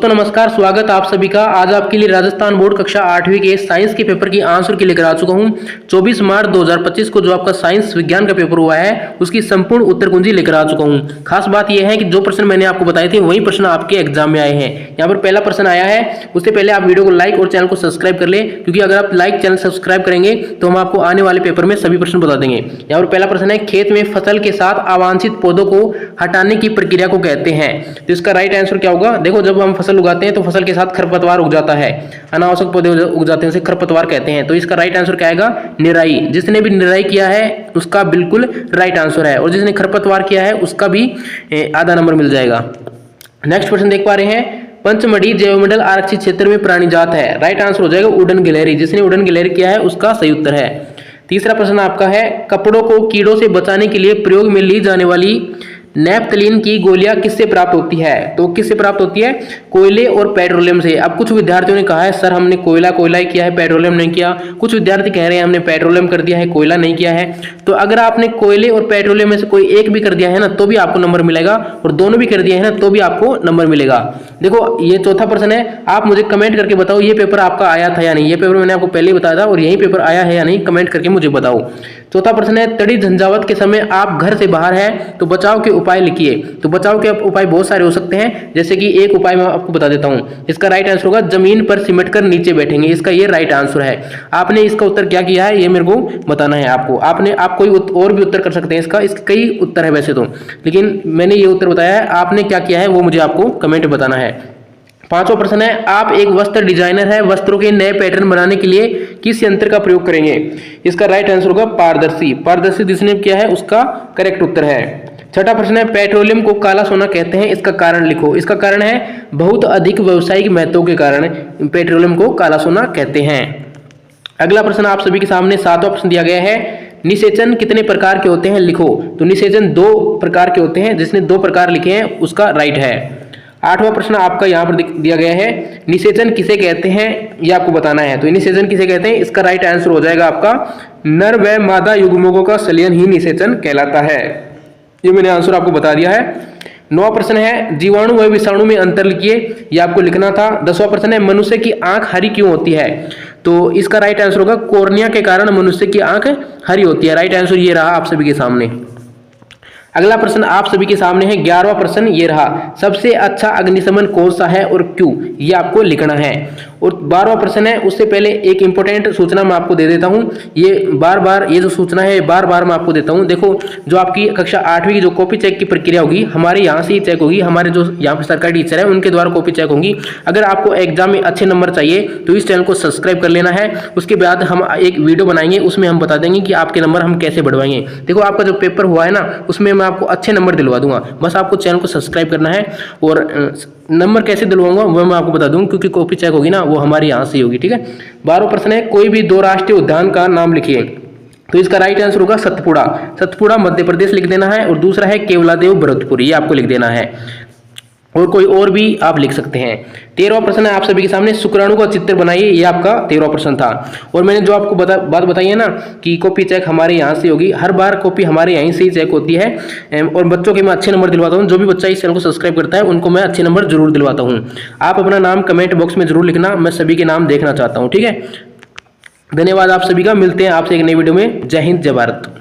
तो नमस्कार, स्वागत आप सभी का। आज आपके लिए राजस्थान बोर्ड कक्षा 8वीं के साइंस के पेपर की आंसर की लेकर आ चुका हूं। 24 मार्च 2025 को जो आपका साइंस विज्ञान का पेपर हुआ है उसकी संपूर्ण उत्तर कुंजी लेकर आ चुका हूं। खास बात यह है कि जो प्रश्न मैंने आपको बताए थे वही प्रश्न आपके एग्जाम में आए हैं। यहाँ पर पहला प्रश्न आया है, उससे पहले आप वीडियो को लाइक और चैनल को सब्सक्राइब कर ले, क्योंकि अगर आप लाइक चैनल सब्सक्राइब करेंगे तो हम आपको आने वाले पेपर में सभी प्रश्न बता देंगे। यहाँ पर पहला प्रश्न है, खेत में फसल के साथ अवांछित पौधों को हटाने की प्रक्रिया को कहते हैं। तो इसका राइट आंसर क्या होगा? देखो, जब हम फसल उगाते हैं तो फसल के साथ खरपतवार उग जाता है, अनावश्यक पौधे उग जाते हैं, उसे खरपतवार कहते हैं। तो इसका राइट आंसर क्या आएगा? निराई। जिसने भी निराई किया है उसका बिल्कुल राइट आंसर है, और जिसने खरपतवार किया है उसका भी आधा नंबर मिल जाएगा। नेक्स्ट प्रश्न देख पा रहे हैं, पंचमढ़ी जैवमंडल आरक्षित क्षेत्र में प्राणी जात है। राइट आंसर हो जाएगा उड़न गिलहरी। जिसने उड़न गिलहरी किया है उसका सही उत्तर है। तीसरा प्रश्न आपका है, कपड़ों को कीड़ों से बचाने के लिए प्रयोग में ली जाने वाली नैप्थलीन की गोलियां किससे प्राप्त होती है? तो किससे प्राप्त होती है? कोयले और पेट्रोलियम से। अब कुछ विद्यार्थियों ने कहा है सर हमने कोयला ही किया है, पेट्रोलियम नहीं किया। कुछ विद्यार्थी कह रहे हैं हमने पेट्रोलियम कर दिया है, कोयला नहीं किया है। तो अगर आपने कोयले और पेट्रोलियम में से कोई एक भी कर दिया है ना तो भी आपको नंबर मिलेगा, और दोनों भी कर दिए हैं ना तो भी आपको नंबर मिलेगा। देखो, ये चौथा प्रश्न है, आप मुझे कमेंट करके बताओ ये पेपर आपका आया था या नहीं। ये पेपर मैंने आपको पहले ही बताया था, और यही पेपर आया है या नहीं कमेंट करके मुझे बताओ। चौथा प्रश्न है, तड़ी झंझावत के समय आप घर से बाहर हैं तो बचाव के उपाय लिखिए। तो बचाव के उपाय बहुत सारे हो सकते हैं, जैसे कि एक उपाय मैं आपको बता देता हूं। इसका राइट आंसर होगा जमीन पर सिमट कर नीचे बैठेंगे। इसका ये राइट आंसर है। आपने इसका उत्तर क्या किया है ये मेरे को बताना है आपको। आप कोई और भी उत्तर कर सकते हैं इसके कई उत्तर है वैसे तो, लेकिन मैंने ये उत्तर बताया है। आपने क्या किया है वो मुझे आपको कमेंट बताना है। पांचवा प्रश्न है, आप एक वस्त्र डिजाइनर है, वस्त्रों के नए पैटर्न बनाने के लिए किस यंत्र का प्रयोग करेंगे? इसका राइट आंसर होगा पारदर्शी। पारदर्शी जिसने किया है उसका करेक्ट उत्तर है। छठा प्रश्न है, पेट्रोलियम को काला सोना कहते हैं, इसका कारण लिखो। इसका कारण है बहुत अधिक व्यावसायिक महत्व के कारण पेट्रोलियम को काला सोना कहते हैं। अगला प्रश्न आप सभी के सामने सातवां प्रश्न दिया गया है, निषेचन कितने प्रकार के होते हैं लिखो। तो निषेचन 2 प्रकार के होते हैं। जिसने 2 प्रकार लिखे हैं उसका राइट है। आठवां प्रश्न आपका यहाँ पर दिया गया है, निषेचन किसे कहते हैं ये आपको बताना है। तो निषेचन किसे कहते हैं? इसका राइट आंसर हो जाएगा आपका नर व मादा युग्मकों का संलयन ही निषेचन कहलाता है। ये मैंने आंसर आपको बता दिया है। 9वां प्रश्न है, जीवाणु व विषाणु में अंतर लिखिए। ये आपको लिखना था। 10वां प्रश्न है, मनुष्य की आंख हरी क्यों होती है? तो इसका राइट आंसर होगा कॉर्निया के कारण मनुष्य की आंख हरी होती है। राइट आंसर ये रहा आप सभी के सामने। अगला प्रश्न आप सभी के सामने है, 11वां प्रश्न ये रहा, सबसे अच्छा अग्निशमन कौन सा है और क्यों? ये आपको लिखना है। और 12वां प्रश्न है, उससे पहले एक इंपॉर्टेंट सूचना मैं आपको दे देता हूं। ये बार ये जो सूचना है बार मैं आपको देता हूं। देखो, जो आपकी कक्षा 8वीं की जो कॉपी चेक की प्रक्रिया होगी हमारे यहाँ से ही चेक होगी। हमारे जो यहाँ पर सरकारी टीचर है उनके द्वारा कॉपी चेक होगी। अगर आपको एग्जाम में अच्छे नंबर चाहिए तो इस चैनल को सब्सक्राइब कर लेना है। उसके बाद हम एक वीडियो बनाएंगे, उसमें हम बता देंगे कि आपके नंबर हम कैसे बढ़वाएंगे। देखो, आपका जो पेपर हुआ है ना उसमें मैं आपको अच्छे नंबर दिलवा दूंगा। बस आपको चैनल को सब्सक्राइब करना है, और नंबर कैसे दिलवाऊंगा वो मैं आपको बता दूंगा, क्योंकि कॉपी चेक होगी ना वो हमारे यहाँ से होगी। ठीक है। 12वां प्रश्न है, कोई भी 2 राष्ट्रीय उद्यान का नाम लिखिए। तो इसका राइट आंसर होगा सतपुड़ा। सतपुड़ा मध्य प्रदेश लिख देना है। और दूसरा है केवलादेव भरतपुर, ये आपको लिख देना है। और कोई और भी आप लिख सकते हैं। 13वां प्रश्न है आप सभी के सामने, शुक्राणु का चित्र बनाइए। ये आपका 13वां प्रश्न था। और मैंने जो आपको बात बताई है ना कि कॉपी चेक हमारे यहाँ से होगी, हर बार कॉपी हमारे यहीं से ही चेक होती है। और बच्चों के मैं अच्छे नंबर दिलवाता हूँ। जो भी बच्चा इस चैनल को सब्सक्राइब करता है उनको मैं अच्छे नंबर जरूर दिलवाता हूँ। आप अपना नाम कमेंट बॉक्स में जरूर लिखना, मैं सभी के नाम देखना चाहता हूँ। ठीक है। धन्यवाद आप सभी का। मिलते हैं आपसे एक नई वीडियो में। जय हिंद, जय भारत।